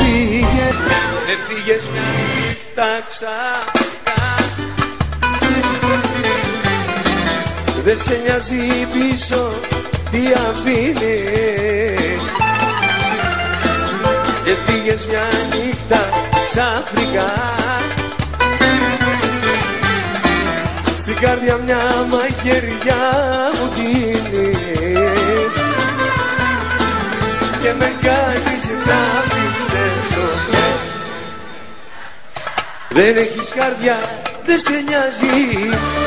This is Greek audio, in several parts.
πήγε. Έφυγες μια νύχτα ξαφνικά, δεν σε νοιάζει πίσω τι αφήνεις. Έφυγες μια νύχτα ξαφνικά, στην καρδιά μια μαχαιριά μου δίνεις και με κάνεις να πιστέψω. Δεν έχεις καρδιά, δεν σε νοιάζει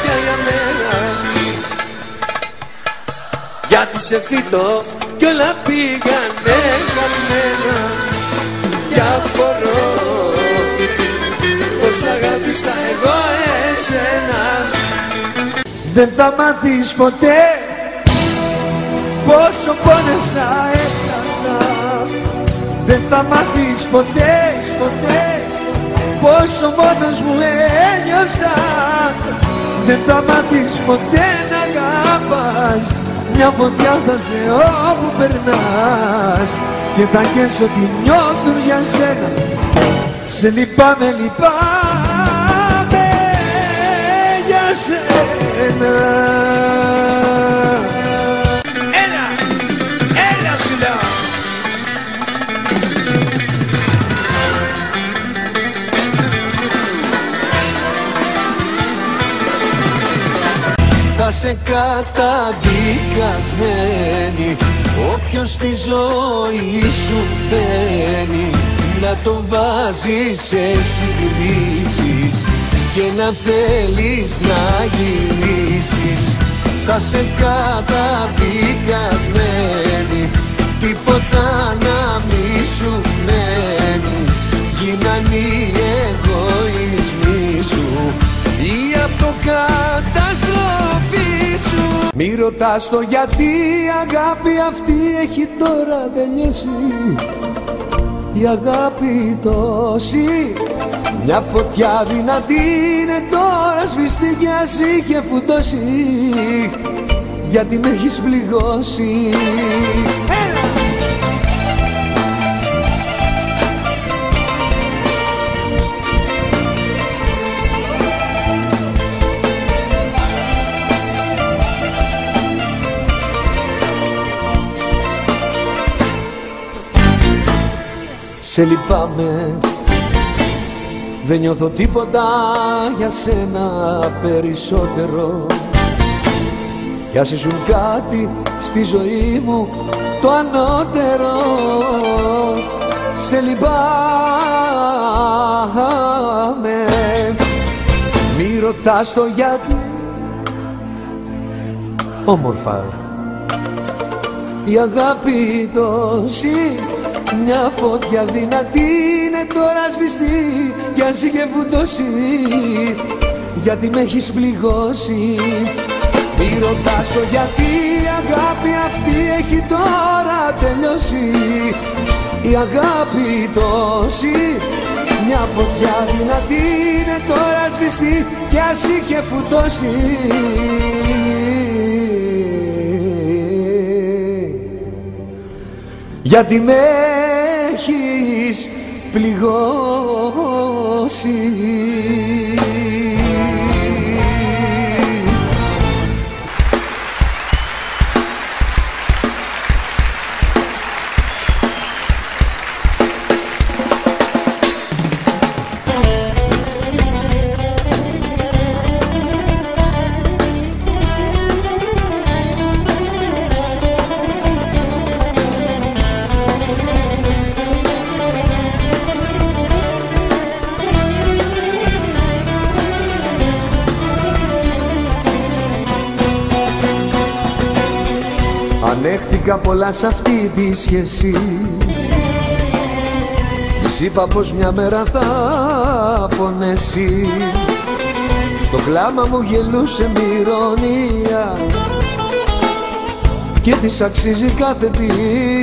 πια για μένα, γιατί σε φύτω κι όλα πήγανε καμένα. Κι απορώ πως αγάπησα εγώ εσένα. Δεν θα μάθεις ποτέ πόσο πόνεσα έχασα. Δεν θα μάθεις ποτέ, πόσο μόνος μου ένιωσα. Δεν θα μάθεις ποτέ να αγαπάς. Μια φωτιά θα σε όπου περνάς και θα καις ότι νιώθουν για σένα. Σε λυπάμαι, λυπάμαι για σένα. Έλα σου λέω. Θα σε καταδικασμένη όποιος στη ζωή σου μπαίνει, να το βάζεις σε συγκρίσεις και να θέλεις να γυρίσεις. Θα σε καταδικασμένη, τίποτα να μη σου μένει. Γίναν οι εγωισμοί σου, η αυτοκαταστροφή σου. Μη ρωτάς το γιατί, η αγάπη αυτή έχει τώρα τελειώσει. Η αγάπη τόση, μια φωτιά δυνατή είναι τώρα σβηστή κι ας είχε φουντώσει, γιατί με έχεις πληγώσει. Σε λυπάμαι, δεν νιώθω τίποτα για σένα περισσότερο. Κι ας ήσουν κάτι στη ζωή μου το ανώτερο. Σε λυπάμαι, μη ρωτάς το γιατί. Όμορφα, η αγάπη τόση, μια φωτιά δυνατή είναι τώρα σβηστή κι ας είχε φουντώσει, γιατί με έχεις πληγώσει. Μη ρωτάς το γιατί, η αγάπη αυτή έχει τώρα τελειώσει. Η αγάπη τόση, μια φωτιά δυνατή είναι τώρα σβηστή κι ας είχε φουντώσει, γιατί με έχεις πληγώσει. Ανέχτηκα πολλά σ' αυτή τη σχέση. Της είπα πως μια μέρα θα πονέσει. Στο κλάμα μου γελούσε μ' ηρωνία και της αξίζει κάθε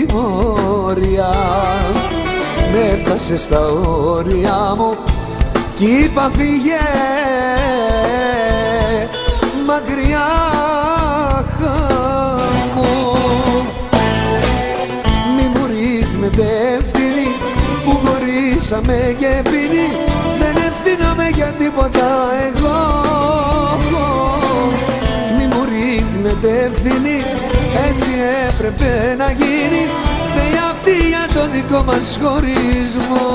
τιμωρία. Με έφτασε στα όρια μου κι είπα φύγε μακριά. Μη μου ρίχνετε ευθύνη που μπορεί χωρίσαμε και πίνει, δεν ευθύνομαι για τίποτα εγώ. Μη μου ρίχνετε ευθύνη, έτσι έπρεπε να γίνει. Φταίει αυτή για το δικό μας χωρισμό.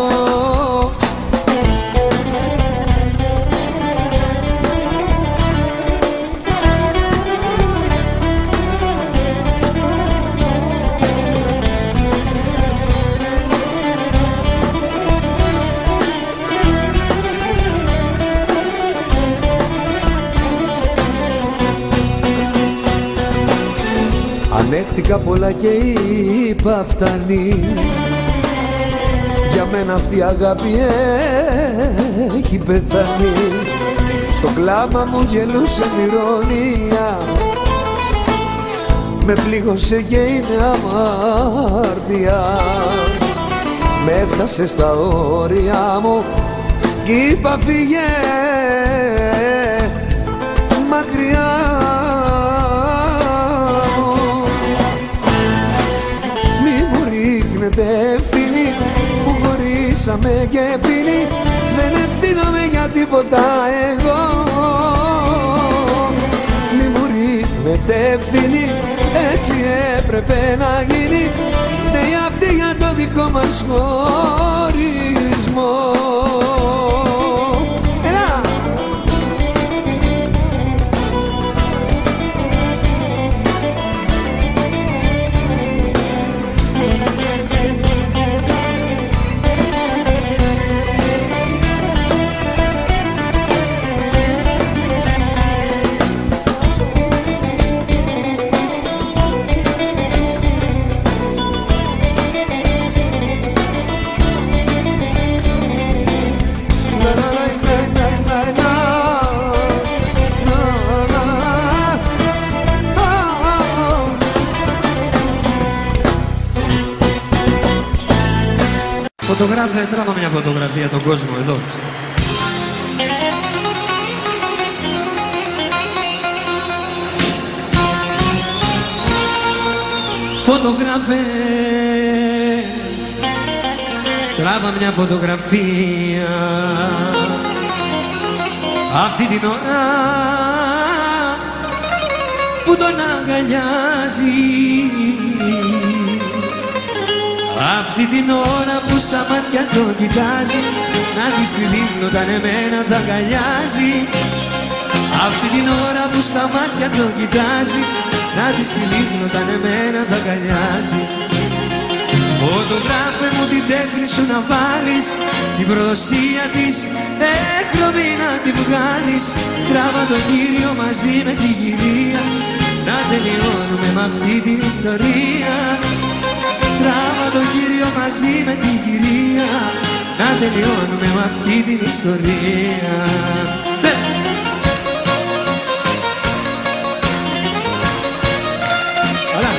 Ανέχτηκα πολλά και είπα φτάνει. Για μένα αυτή η αγάπη έχει πεθάνει. Στο κλάμα μου γελούσε ηρωνία, με πλήγωσε και είναι αμάρτια. Με έφτασε στα όρια μου κι είπα φύγε μακριά. Ευθύνη που χωρίσαμε και πίνει, δεν ευθύνομαι για τίποτα εγώ. Μη μου ρίχνετε ευθύνη, έτσι έπρεπε να γίνει. Φταίει αυτή για το δικό μας χωρισμό. Φωτογράφε, τράβα μια φωτογραφία τον κόσμο εδώ. Φωτογράφε, τράβα μια φωτογραφία αυτή την ώρα που τον αγκαλιάζει. Αυτή την ώρα που στα μάτια τον κοιτάζει, να δεις τι δείχνω όταν εμένα θα αγκαλιάζει. Αυτή την ώρα που στα μάτια τον κοιτάζει, να δεις τι δείχνω όταν εμένα θα αγκαλιάζει. Φωτογράφε μου την τέχνη σου να βάλεις, την προδοσία της έχρωμη να τη βγάλεις. Τράβα τον Κύριο μαζί με την κυρία, να τελειώνουμε με αυτή την ιστορία. Τράβα τον Κύριο μαζί με την κυρία, να τελειώνουμε με αυτή την ιστορία. Ωραία.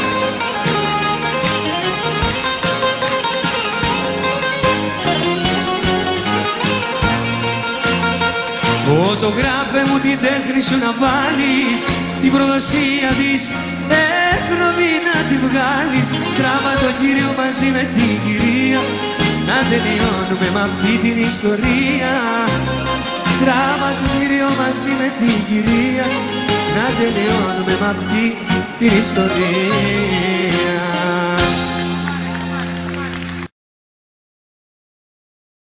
Φωτογράφε μου την τέχνη σου να βάλεις, την προδοσία της έχρωμη να τη βγάλεις. Τράβα τον Κύριο μαζί με την κυρία, να τελειώνουμε με αυτή την ιστορία. Τράβα τον Κύριο μαζί με την κυρία, να τελειώνουμε με αυτή την ιστορία.